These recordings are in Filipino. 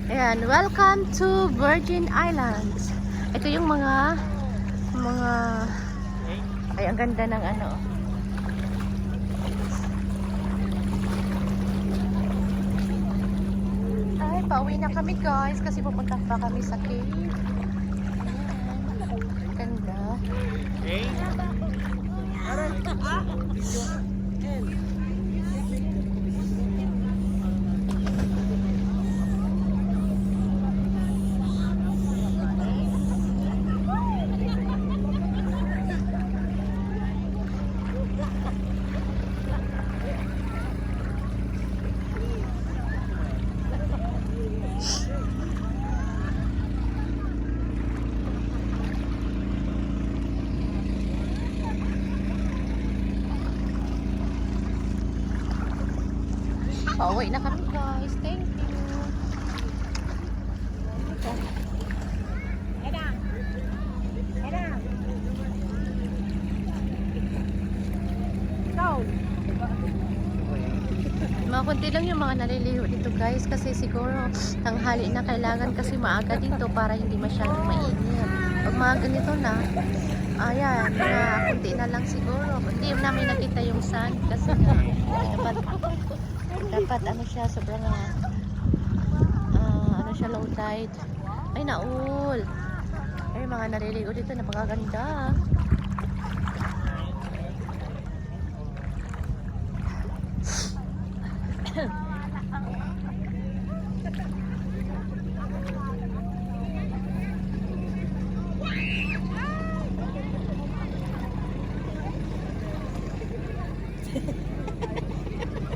Ayan, welcome to Virgin Islands. Ito yung mga ay, ang ganda ng ano. Ay, pauwi na kami guys kasi pupunta pa kami sa cave. Ayan, ganda. Pauwi na kami guys. Thank you. Mga konti lang yung mga naliliho dito guys kasi siguro tanghali na, kailangan kasi maaga dito para hindi masyadong mainit. Pag mga ganito na, ayan, mga konti na lang siguro. Hindi namin nakita yung sun kasi dapat ano siya, sobrang ano siya, low tide. Ay, naul. Ay, mga naliligo dito, napakaganda.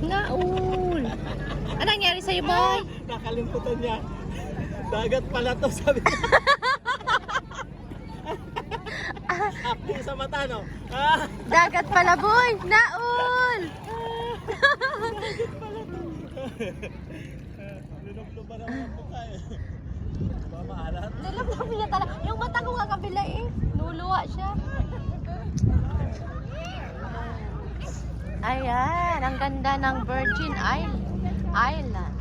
Naul. Ano nangyari sa'yo, boy? Nakalimutan niya. Dagat pala to, sabi niya. Apdi sa mata, no? Dagat pala, boy. Naul. Dagat pala to. Lulog pa naman po tayo. Maalat. Nalabog niya talaga. Yung mata ko nga kabila eh. Luluwa siya. Ayan, ang ganda ng Virgin Island.